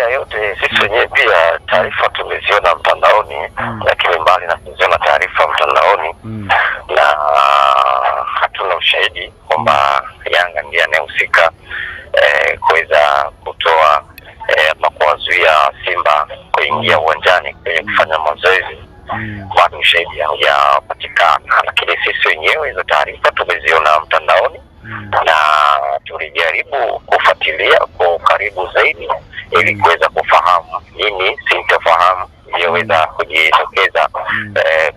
haya yote sisi wenyewe pia taarifa tumeziona mtandaoni, lakini mbali na kuziona taarifa mtandaoni na hatuna ushahidi kwamba Yanga ndiye anayehusika kuweza kutoa ama kuwazuia Simba kuingia uwanjani kwenye kufanya mazoezi. Bado ushahidi haujapatikana, lakini sisi wenyewe hizo taarifa tumeziona mtandaoni na tulijaribu kufuatilia kwa karibu zaidi ili kuweza kufahamu nini sintofahamu iliyoweza kujitokeza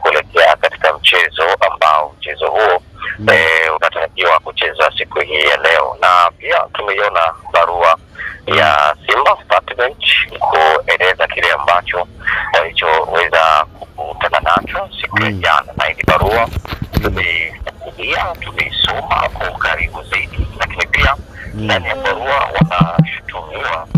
kuelekea katika mchezo ambao mchezo huo unatarajiwa kuchezwa siku hii ya leo. Na pia tumeiona barua ya Simba statement kueleza kile ambacho walichoweza kukutana nacho siku ya jana, na hii barua tumeisoma kwa karibu zaidi, lakini pia ndani ya barua wanashutumiwa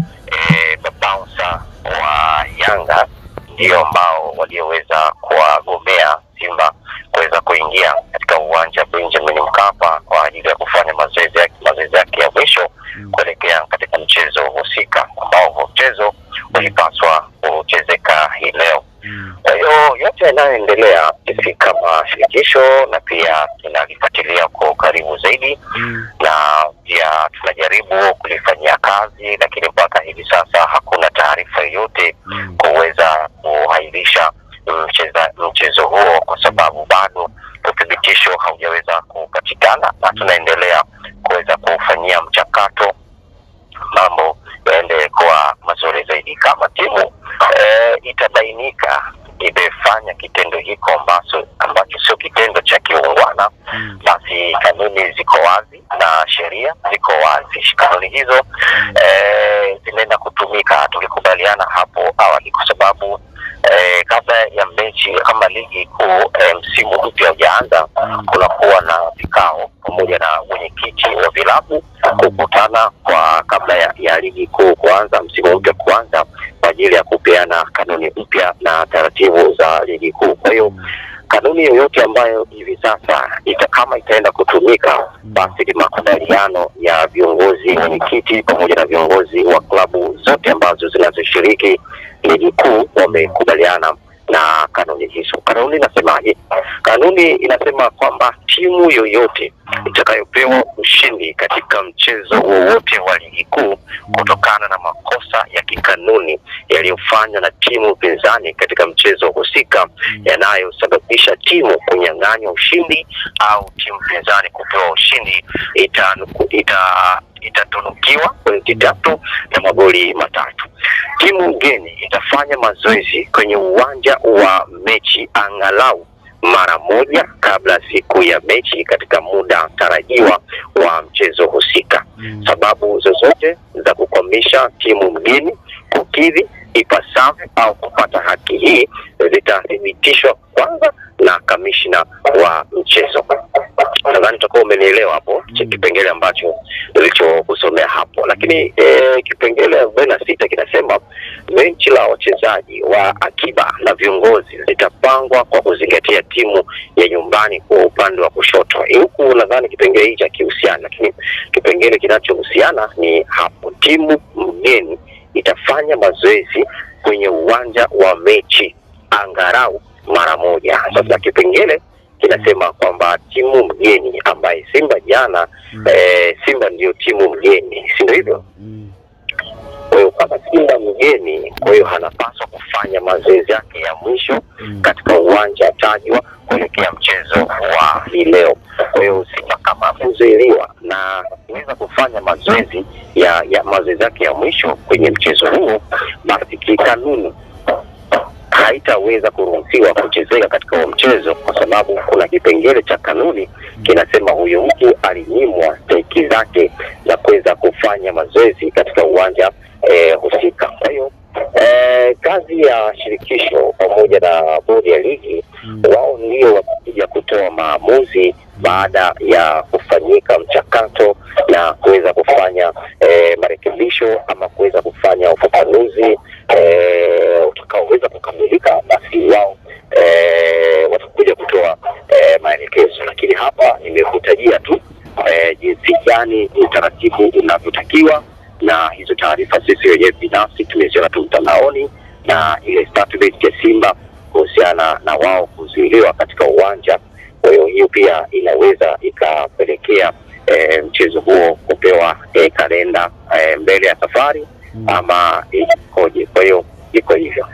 mabouncer wa Yanga ndio ambao walioweza kuwagombea Simba kuweza kuingia katika uwanja Benjamin Mkapa kwa ajili ya kufanya mazoezi yake ya mwisho kuelekea katika mchezo husika ambao mchezo ulipaswa kuchezeka hii leo. Kwa hiyo yote yanayoendelea sisi kama shirikisho na pia tunalifuatilia kwa karibu zaidi na pia tunajaribu kulifanyia kazi, lakini mpaka hivi sasa hakuna taarifa yoyote kuweza kuhairisha mchezo huo kwa sababu bado uthibitisho haujaweza kupatikana, na tunaendelea kuweza kufanyia mchakato mambo yaende kwa mazuri zaidi. Kama timu itabainika imefanya kitendo hiko ambacho sio kitendo cha kiungwana, basi kanuni ziko wazi na sheria ziko wazi. Kanuni hizo zinaenda kutumika, tulikubaliana hapo awali, kwa sababu kabla ya mechi kama ligi kuu msimu mpya hujaanza, kunakuwa na vikao pamoja na mwenyekiti wa vilabu kukutana kwa kabla ya ligi kuu kuanza, msimu mpya kuanza, kwa ajili ya kupeana kanuni mpya na taratibu za ligi kuu. Kwa hiyo kanuni yoyote ambayo hivi sasa kama itaenda kutumika, basi ni makubaliano ya viongozi, mwenyekiti pamoja na viongozi wa klabu zote ambazo zinazoshiriki ligi kuu wamekubaliana na kanuni hizo. Kanuni inasemaje? Kanuni inasema kwamba timu yoyote itakayopewa ushindi katika mchezo wowote wa ligi kuu kutokana na makosa ya kikanuni yaliyofanywa na timu pinzani katika mchezo husika yanayosababisha timu kunyang'anywa ushindi au timu pinzani kupewa ushindi itatunukiwa pointi 3 na magoli 3. Timu mgeni itafanya mazoezi kwenye uwanja wa mechi angalau mara moja kabla siku ya mechi katika muda tarajiwa wa mchezo husika. Sababu zozote za kukwamisha timu mgeni kukidhi ipasavyo au kupata haki hii zitathibitishwa kwanza na kamishna wa mchezo. Nadhani tutakuwa umenielewa hapo kipengele ambacho nilichokusomea hapo. Lakini kipengele 46 kinasema benchi la wachezaji wa akiba na viongozi litapangwa kwa kuzingatia timu ya nyumbani kwa upande wa kushoto. Huku nadhani kipengele hicho kihusiana, lakini kipengele kinachohusiana ni hapo, timu mgeni itafanya mazoezi kwenye uwanja wa mechi angalau mara moja. Sasa kipengele kinasema kwamba timu mgeni ambaye Simba jana Simba ndio timu mgeni, si ndio hivyo? Kwa hiyo kama Simba mgeni, kwa hiyo hanapaswa kufanya mazoezi yake ya mwisho katika uwanja tajwa kuelekea mchezo wa leo. Kwa hiyo Simba kama amezuiliwa na kuweza kufanya mazoezi mazoezi yake ya mwisho kwenye mchezo huo, basi kikanuni haitaweza kuruhusiwa kuchezeka katika mchezo, kwa sababu kuna kipengele cha kanuni kinasema huyo mtu alinyimwa stahiki zake za kuweza kufanya mazoezi katika uwanja husika. Kwa hiyo kazi ya shirikisho pamoja na bodi ya ligi, wao ndio watakuja kutoa maamuzi baada ya kufanyika mchakato na kuweza kufanya marekebisho ama kuweza kufanya ufafanuzi utakaoweza kukamilika, basi wao watakuja kutoa maelekezo. Lakini hapa nimekutajia tu jinsi gani utaratibu unavyotakiwa na hizo taarifa sisi wenyewe binafsi tumeziona tu mtandaoni, na ile statement ya Simba kuhusiana na wao kuzuiliwa katika uwanja. Kwa hiyo pia inaweza ikapelekea mchezo huo kupewa kalenda mbele ya safari ama ikoje. Kwa hiyo iko hivyo.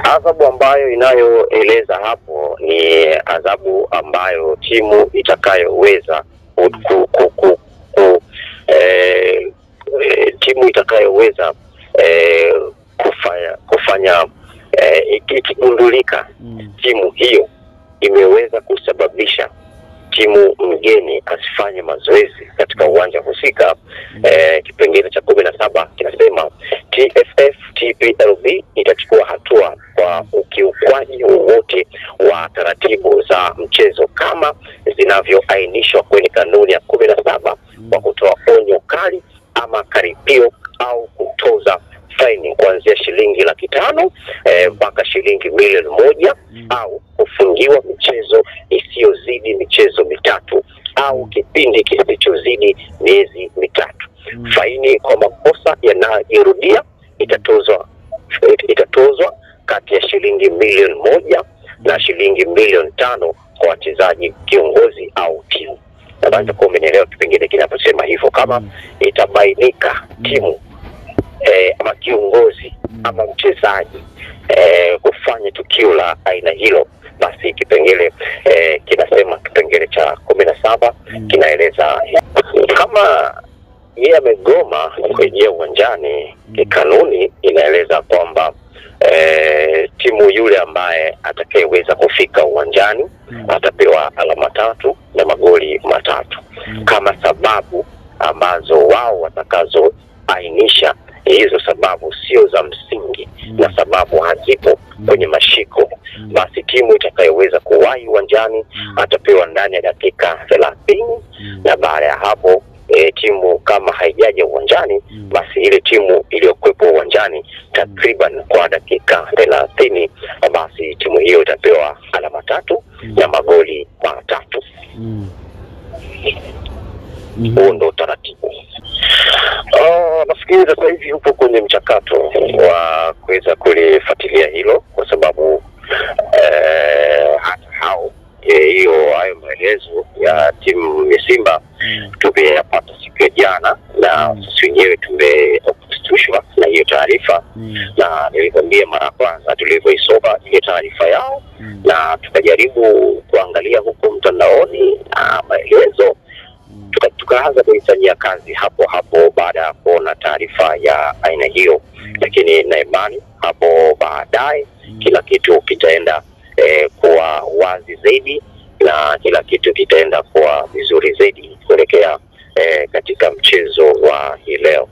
Adhabu ambayo inayoeleza hapo ni adhabu ambayo timu itakayoweza kufanya ikigundulika timu hiyo imeweza kusababisha timu mgeni asifanye mazoezi katika uwanja husika. Kipengele cha 17 kinasema TFF TPLB itachukua hatua kwa ukiukwaji wowote wa taratibu za mchezo kama zinavyoainishwa kwenye kanuni ya 17 kwa kutoa onyo kali ama karipio au kutoza faini kuanzia shilingi 500,000 mpaka shilingi 1,000,000 au kufungiwa michezo isiyozidi michezo 3 au kipindi kisichozidi miezi 3. Faini kwa makosa yanayorudia itatozwa kati ya shilingi 1,000,000 na shilingi 500,000 kwa wachezaji, kiongozi au timu. Nadhani kwa umeelewa kipengele kinaposema hivyo. Kama itabainika timu ama kiongozi ama mchezaji kufanya tukio la aina hilo, basi kipengele kinasema, kipengele cha 17 kinaeleza kama yeye amegoma kurejea uwanjani, kanuni inaeleza kwamba timu yule ambaye atakayeweza kufika uwanjani atapewa alama 3 na magoli 3. Kama sababu ambazo wao watakazoainisha hizo sababu sio za msingi na sababu hazipo kwenye mashiko, basi timu itakayoweza kuwahi uwanjani atapewa ndani ya dakika 30, na baada ya hapo timu kama haijaja uwanjani, basi ile timu iliyokuwepo uwanjani takriban kwa dakika 30, basi timu hiyo itapewa alama 3 na magoli 3. Huo ndo taratibu. Nafikiri sasa hivi upo kwenye mchakato wa kuweza kulifuatilia hilo, kwa sababu hata hayo maelezo ya timu ya Simba tumeyapata siku ya jana, na sisi wenyewe tumeshtushwa na hiyo taarifa, na nilikwambia mara ya kwanza tulivyoisoma ile taarifa yao na tukajaribu kuangalia huko mtandaoni maelezo, tukaanza kuifanyia kazi hapo baada ya kuona taarifa ya aina hiyo. Lakini na imani hapo baadaye kila kitu kitaenda kuwa wazi zaidi, na kila kitu kitaenda kuwa vizuri zaidi kuelekea katika mchezo wa hii leo.